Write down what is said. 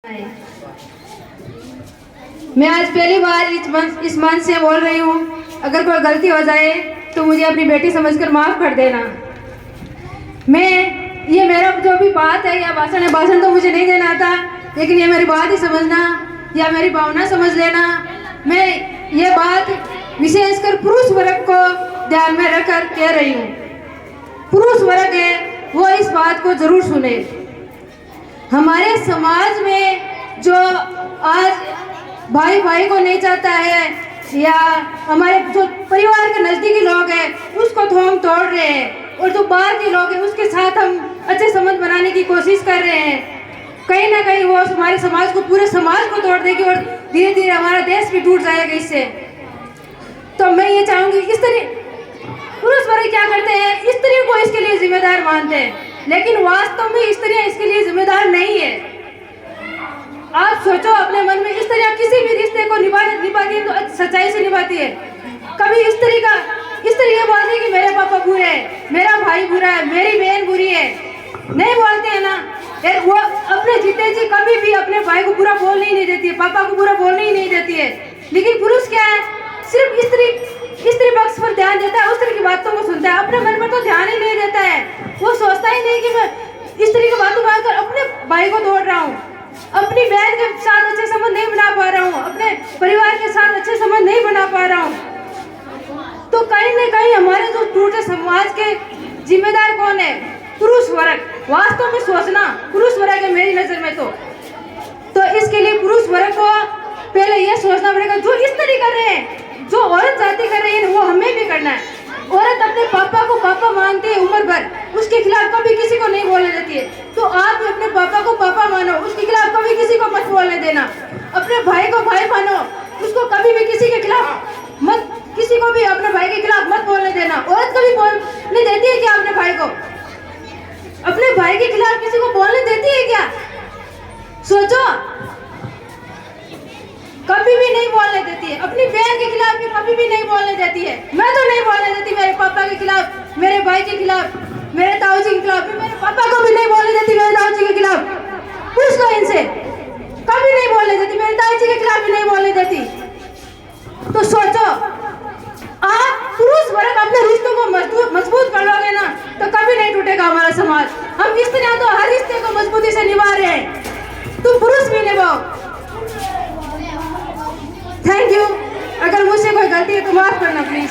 मैं आज पहली बार इस मंच से बोल रही हूँ। अगर कोई गलती हो जाए तो मुझे अपनी बेटी समझकर माफ़ कर देना। ये मेरा जो भी बात है या भाषण है, भाषण तो मुझे नहीं देना आता, लेकिन ये मेरी बात ही समझना या मेरी भावना समझ लेना। मैं ये बात विशेषकर पुरुष वर्ग को ध्यान में रखकर कह रही हूँ। पुरुष वर्ग है वो इस बात को जरूर सुने। हमारे समाज में जो आज भाई भाई को नहीं चाहता है या हमारे जो परिवार के नज़दीकी लोग हैं उसको तो हम तोड़ रहे हैं, और जो बाहर के लोग हैं उसके साथ हम अच्छे संबंध बनाने की कोशिश कर रहे हैं। कहीं ना कहीं वो हमारे समाज को, पूरे समाज को तोड़ देगी और धीरे धीरे हमारा देश भी टूट जाएगा इससे। तो मैं ये चाहूँगी, इस तरह पुरुष वर्ग क्या करते हैं, स्त्री को इसके लिए जिम्मेदार मानते हैं, लेकिन वास्तव में स्त्रियां इसके लिए जिम्मेदार नहीं है। आप सोचो अपने मन में, स्त्रियां किसी भी रिश्ते को निभाती है तो सच्चाई से निभाती है। कभी स्त्री ये बोलती है कि मेरे पापा बुरे हैं, मेरा भाई बुरा है, मेरी बहन बुरी है, नहीं बोलते हैं ना। वो अपने जीते जी कभी भी अपने भाई को बुरा बोलने ही नहीं देती है, पापा को बुरा बोलने ही नहीं देती है। लेकिन पुरुष क्या है, सिर्फ स्त्री पक्ष पर ध्यान देता है, स्त्री की बातों को सुनता है, अपने मन पर तो ध्यान ही नहीं देता है। वो सोचता ही नहीं कि मैं स्त्री की बातों मानकर अपने भाई को तोड़ रहा हूँ, अपनी बहन के साथ अच्छे संबंध नहीं बना पा रहा हूँ, अपने परिवार के साथ अच्छे संबंध नहीं बना पा रहा हूँ। तो कहीं न कहीं हमारे जो टूटे समाज के जिम्मेदार कौन है? पुरुष वर्ग। वास्तव में सोचना पुरुष वर्ग है मेरी नजर में। तो इसके लिए पुरुष वर्ग को पहले यह सोचना पड़ेगा, जो स्त्री कर रहे हैं, जो औरत जाति कर रही है, वो हमें भी करना है। औरत अपने पापा को पापा मानती है उम्र भर, उसके खिलाफ कभी किसी को नहीं बोलने देती है। तो आप भी अपने पापा को पापा मानो, उसके खिलाफ कभी किसी को मत बोलने देना। अपने भाई को भाई मानो, उसको कभी भी किसी के खिलाफ मत, किसी को भी अपने भाई के खिलाफ मत बोलने देना। औरत कभी बोलने देती है क्या अपने भाई को? अपने भाई के खिलाफ किसी को बोलने देती है क्या? सोचो, कभी भी नहीं बोलने देती है। अपनी बहन के खिलाफ भी कभी भी नहीं बोलने देती है। मैं तो नहीं बोलने देती मेरे पापा के खिलाफ, मेरे भाई के खिलाफ, मेरे ताऊ जी के खिलाफ, मेरे पापा को भी नहीं बोलने देती मेरे ताऊ जी के खिलाफ। पूछ लो इनसे, कभी नहीं बोलने देती, मेरे ताऊ जी के खिलाफ भी नहीं बोलने देती। तो सोचो, आप पुरुष वर्ग अपने रिश्तों को मजबूत कर लोगे ना, तो कभी नहीं टूटेगा हमारा समाज। हम स्त्रियां तो हर रिश्ते को मजबूती से निभा रहे हैं, तुम पुरुष भी निभाओ। Thank you. अगर मुझसे कोई गलती है तो माफ करना प्लीज।